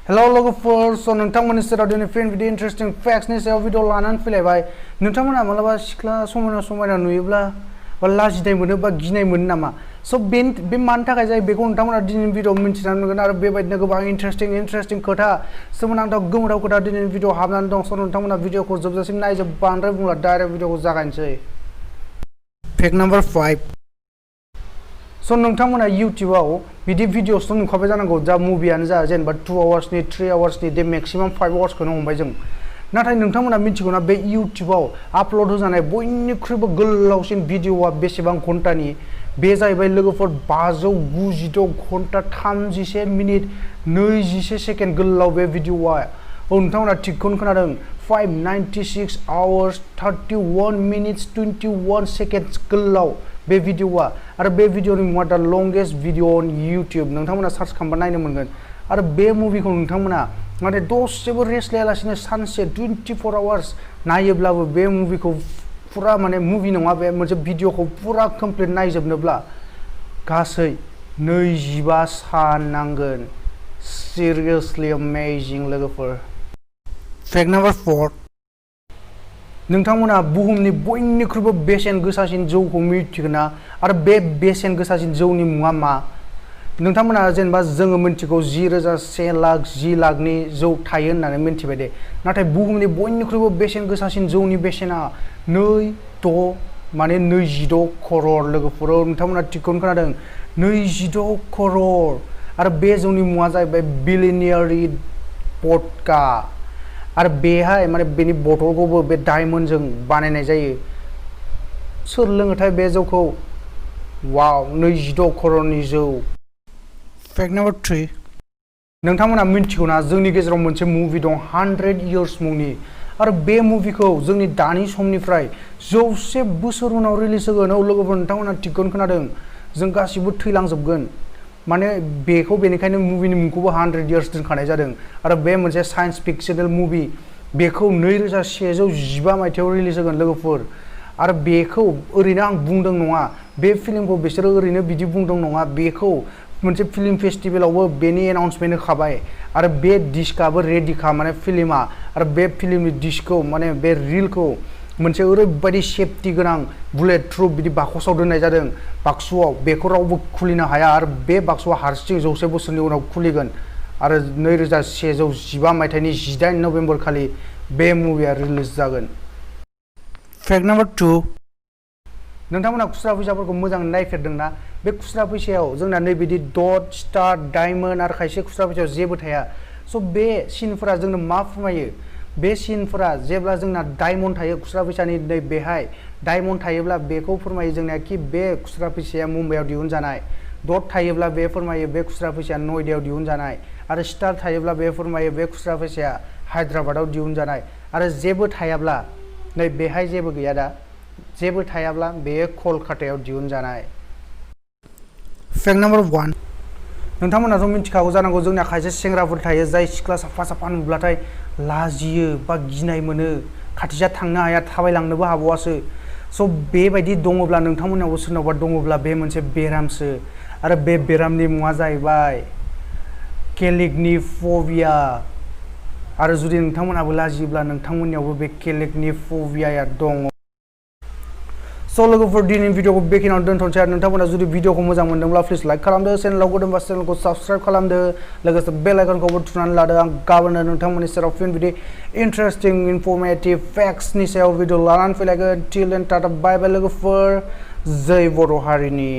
Hello लोगोफोर स' नोंथांमोननि सेराव दिनै फिन बिदि इन्टारेस्टिं फेक्ट्सनि सायाव भिडिअ लानानै फैलायबाय। नोंथांमोना मालाबा सिख्ला समायना नुयोब्ला बा लाजिनाय मोनो बा गिनाय मोनो नामा? स' बे मानि थाखाय जायो बेखौ नोंथांमोना दिनैनि भिडिअ मिन्थिनानै मोनगोन आरो बेबायदिनो गोबां इन्टारेस्टिं खोथा सोमोनांथाव गोमोथाव खोथा दिनैनि भिडिअ हाबनानै दं। स' नोंथांमोना भिडिअखौ जोबजासिम नायजोब बांद्राय बुंला डाइरेक्ट भिडिअखौ जागायनोसै। फेक्ट नाम्बार 5 स' नोंथांमोना इउटिउबाव बिदि भिडिअसथ' नुखाबाय जानांगौ जा मुभियानो जा जेनेबा 2 आवार्सनि 3 आवार्सनि दे मेक्सिमाम 5 आवार्सखौनो हमबाय जों। नाथाय नोंथांमोना मिथिगौना बे इउटिउबाव आपल'ड होजानाय बयनिख्रुइबो गोलावसिन भिडिअआ बेसेबां घन्टानि? बे जाहैबाय लोगोफोर 596 घन्टा 31 मिनिट 26 सेकेन्ड गोलाव बे भिडिअआ। नोंथांमोना थिगखौनो खोनादों 596 आवार्स 31 मिनिट्स 21 सेकेन्ड्स गोलाव बे भिडिअआ। आरो बे भिडिअनि मुङा दा लंगेस्ट भिडिअ अन इउटिउब। नोंथांमोना सार्च खालामबा नायनो मोनगोन। आरो बे मुभिखौ नोंथांमोना माने दसेबो रेस्ट लायालासिनो सानसे 24 आवार्स नायोब्लाबो बे मुभिखौ फुरा माने मुभि नङा बे मोनसे भिडिअखौ फुरा कमप्लिट नायजोबनोब्ला गासै 25 सान नांगोन। सिरियासलि अमेजिं लोगोफोर। फेक्ट नाम्बार 4 नोंथांमोना बुहुमनि बयनिख्रुइबो बेसेन गोसासिन जौखौ मिथिगोन ना? आरो बे बेसेन गोसासिन जौनि मुङा मा? नोंथांमोना जेनेबा जोङो मिथिगौ 10,000 1 लाख 10 लाखनि जौ थायो होननानै मिथिबाय दे। नाथाय बुहुमनि बयनिख्रुइबो बेसेन गोसासिन जौनि बेसेना 26 करोड़ लोगोफोर। नोंथांमोना थिगखौनो खोनादों 26 करोड़। आरो बे जौनि मुङा जाहैबाय बिलियनियारि वडका। आरो बेहाय माने बेनि बथलखौबो बे डायमन्डजों बानायनाय जायो। सोर लोङोथाय बे जौखौ? वाव 26 करोड़नि जौ। फेक्ट नाम्बार 3 नोंथांमोना मिथिगौना जोंनि गेजेराव मोनसे मुभि दं 100 इयार्स मुंनि। आरो बे मुभिखौ जोंनि दानि समनिफ्राय 100 बोसोर उनाव रिलिज होगोन। लोगोफोर नोंथांमोना थिगखौनो खोनादों जों गासिबो थैलांजोबगोन। माने बेखौ बेनिखायनो मुभिनि मुंखौबो 100 इयार्स दोनखानाय जादों। आरो बे मोनसे साइन्स फिक्सनेल मुभि। बेखौ 2115 मायथाइयाव रिलिज होगोन लोगोफोर। आरो बेखौ ओरैनो आं बुंदों नङा, बे फिल्मखौ बिसोरो ओरैनो बिदि बुंदों नङा, बेखौ मोनसे फिल्म फेस्टिभेलावबो बेनि एनाउन्समेन्ट होखाबाय। आरो बे डिस्कआबो रेडिखा माने फिल्मा। आरो बे फिल्मनि डिस्कखौ माने बे रिलखौ मोनसे ओरैबायदि सेफटि गोनां बुलेट प्रुफ बिदि बाकसाव दोननाय जादों। बाक्सुआव बेखौ रावबो खुलिनो हाया। आरो बे बाक्सुआ हारसिं 100 बोसोरनि उनाव खुलिगोन। आरो 2115 मायथाइनि 18 नभेम्बर खालि बे मुभिया रिलिज जागोन। फेक्ट नाम्बार 2 नोंथांमोना खुस्रा फैसाफोरखौ मोजां नायफेरदोंना? बे खुस्रा फैसायाव जोंना नैबिदि डट स्टार डायमन्ड आरो खायसे खुस्रा फैसायाव जेबो थाया। स' बे सिनफोरा जोंनो मा फोरमायो? बे सिनफोरा जेब्ला जोंना डायमन्ड थायो खुस्रा फैसानि नै बेहाय डायमन्ड थायोब्ला बेखौ फोरमायो जोंनिया कि बे खुस्रा फैसाया मुम्बाइआव दिहुनजानाय। डट थायोब्ला बे फोरमायो बे खुस्रा फैसाया नयदायाव दिहुनजानाय। आरो स्टार थायोब्ला बे फोरमायो बे खुस्रा फैसाया हायद्राबादाव दिहुनजानाय। आरो जेबो थायाब्ला नै बेहाय जेबो गैया दा, जेबो थायाब्ला बेयो कलकातायाव दिहुनजानाय। फेक्ट नाम्बार 1 नोंथांमोनाथ' मिथिखागौ जानांगौ जोंनिया खायसे सेंग्राफोर थायो जाय सिख्ला साफा नुब्लाथाय लाजियो बा गिनाय मोनो, खाथिजा थांनो हाया, थाबायलांनोबो हाबावासो। स' बेबायदि दङब्ला नोंथांमोनावबो सोरनावबा दङब्ला बे मोनसे बेरामसो। आरो बे बेरामनि मुङा जाहैबाय केलिग्निफबिया। आरो जुदि नोंथांमोनाबो लाजियोब्ला नोंथांमोननियावबो बे केलिग्निफबियाया दङ। स' लोगोफोर दिनैनि भिडिअखौ बेखिनियावनो दोनथ'नोसै। आरो नोंथांमोना जुदि भिडिअखौ मोजां मोनदोंब्ला प्लिज लाइक खालामदो, चेनेलाव गोदानबा चेनेलखौ साबस्क्राइब खालामदो, लोगोसे बेल आइकनखौबो थुनानै लादो। आं गाबोननो नोंथांमोननि सेराव फिन बिदि इन्टारेस्टिं इनफर्मेटिभ फेक्ट्सनि सायाव भिडिअ लानानै फैलायगोन। टिल देन टाटा बाय बाय लोगोफोर। जै बर' हारिनि।